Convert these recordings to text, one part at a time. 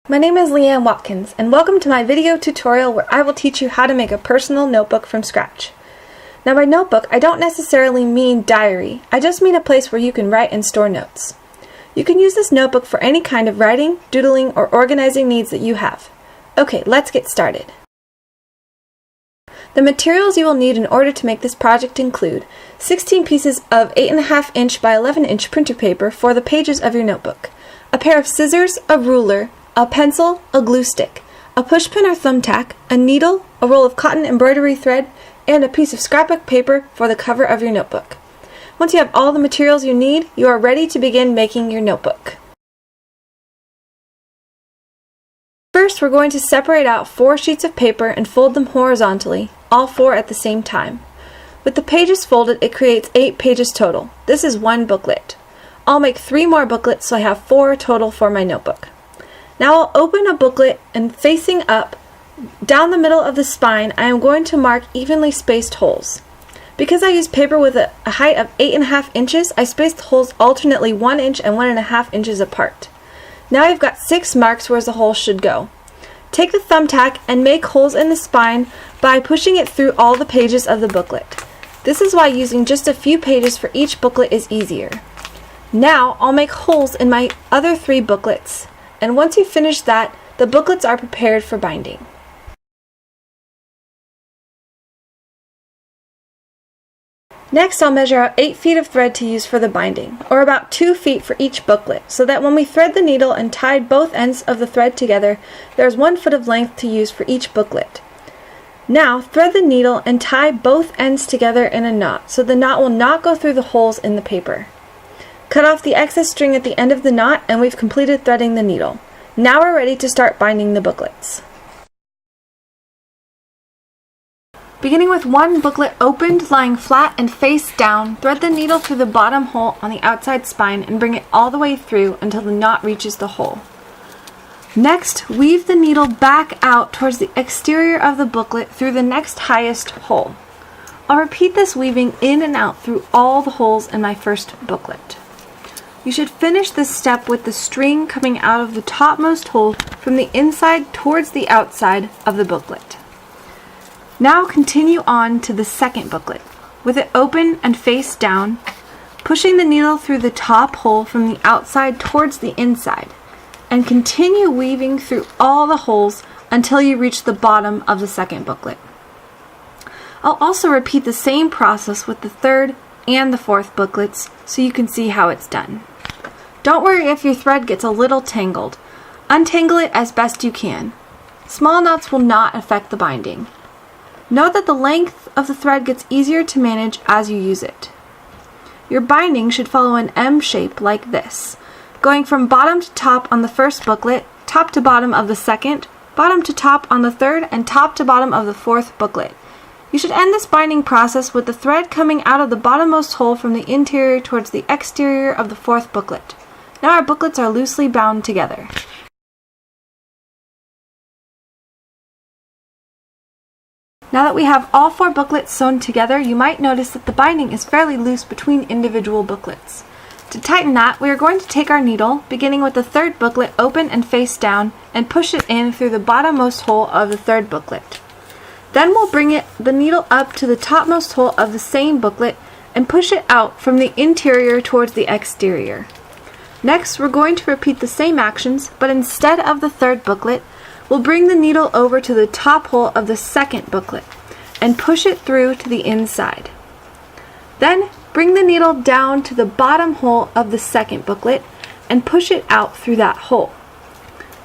My name is Leanne Watkins, and welcome to my video tutorial where I will teach you how to make a personal notebook from scratch. Now by notebook, I don't necessarily mean diary, I just mean a place where you can write and store notes. You can use this notebook for any kind of writing, doodling, or organizing needs that you have. Okay, let's get started. The materials you will need in order to make this project include 16 pieces of 8.5 inch by 11 inch printer paper for the pages of your notebook, a pair of scissors, a ruler, a pencil, a glue stick, a pushpin or thumbtack, a needle, a roll of cotton embroidery thread, and a piece of scrapbook paper for the cover of your notebook. Once you have all the materials you need, you are ready to begin making your notebook. First, we're going to separate out 4 sheets of paper and fold them horizontally, all 4 at the same time. With the pages folded, it creates 8 pages total. This is one booklet. I'll make 3 more booklets, so I have 4 total for my notebook. Now I'll open a booklet and facing up, down the middle of the spine, I am going to mark evenly spaced holes. Because I use paper with a height of 8.5 inches, I spaced the holes alternately 1 inch and 1.5 inches apart. Now I've got 6 marks where the holes should go. Take the thumbtack and make holes in the spine by pushing it through all the pages of the booklet. This is why using just a few pages for each booklet is easier. Now I'll make holes in my other 3 booklets. And once you finish that, the booklets are prepared for binding. Next, I'll measure out 8 feet of thread to use for the binding, or about 2 feet for each booklet, so that when we thread the needle and tie both ends of the thread together, there is 1 foot of length to use for each booklet. Now, thread the needle and tie both ends together in a knot, so the knot will not go through the holes in the paper. Cut off the excess string at the end of the knot and we've completed threading the needle. Now we're ready to start binding the booklets. Beginning with one booklet opened, lying flat and face down, thread the needle through the bottom hole on the outside spine and bring it all the way through until the knot reaches the hole. Next, weave the needle back out towards the exterior of the booklet through the next highest hole. I'll repeat this weaving in and out through all the holes in my first booklet. You should finish this step with the string coming out of the topmost hole from the inside towards the outside of the booklet. Now continue on to the second booklet, with it open and face down, pushing the needle through the top hole from the outside towards the inside, and continue weaving through all the holes until you reach the bottom of the second booklet. I'll also repeat the same process with the third and the fourth booklets so you can see how it's done. Don't worry if your thread gets a little tangled. Untangle it as best you can. Small knots will not affect the binding. Note that the length of the thread gets easier to manage as you use it. Your binding should follow an M shape like this, going from bottom to top on the first booklet, top to bottom of the second, bottom to top on the third, and top to bottom of the fourth booklet. You should end this binding process with the thread coming out of the bottommost hole from the interior towards the exterior of the fourth booklet. Now our booklets are loosely bound together. Now that we have all 4 booklets sewn together, you might notice that the binding is fairly loose between individual booklets. To tighten that, we are going to take our needle, beginning with the third booklet open and face down, and push it in through the bottommost hole of the third booklet. Then we'll bring the needle up to the topmost hole of the same booklet and push it out from the interior towards the exterior. Next, we're going to repeat the same actions, but instead of the third booklet, we'll bring the needle over to the top hole of the second booklet and push it through to the inside. Then, bring the needle down to the bottom hole of the second booklet and push it out through that hole.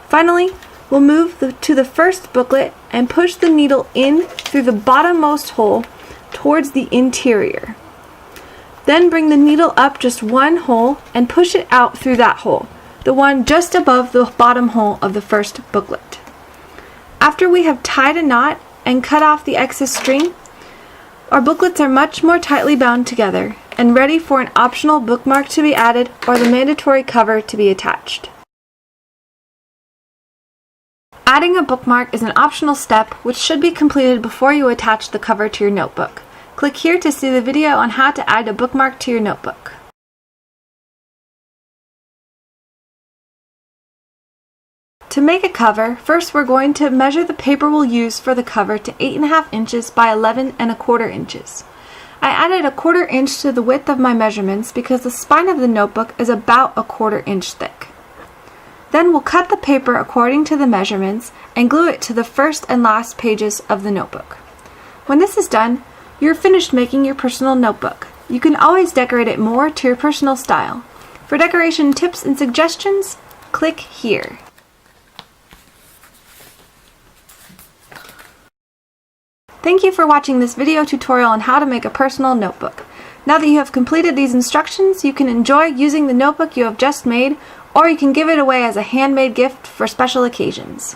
Finally, we'll move to the first booklet and push the needle in through the bottommost hole towards the interior. Then bring the needle up just 1 hole and push it out through that hole, the one just above the bottom hole of the first booklet. After we have tied a knot and cut off the excess string, our booklets are much more tightly bound together and ready for an optional bookmark to be added or the mandatory cover to be attached. Adding a bookmark is an optional step which should be completed before you attach the cover to your notebook. Click here to see the video on how to add a bookmark to your notebook. To make a cover, first we're going to measure the paper we'll use for the cover to 8.5 inches by 11.25 inches. I added a 1/4 inch to the width of my measurements because the spine of the notebook is about a 1/4 inch thick. Then we'll cut the paper according to the measurements and glue it to the first and last pages of the notebook. When this is done, you're finished making your personal notebook. You can always decorate it more to your personal style. For decoration tips and suggestions, click here. Thank you for watching this video tutorial on how to make a personal notebook. Now that you have completed these instructions, you can enjoy using the notebook you have just made, or you can give it away as a handmade gift for special occasions.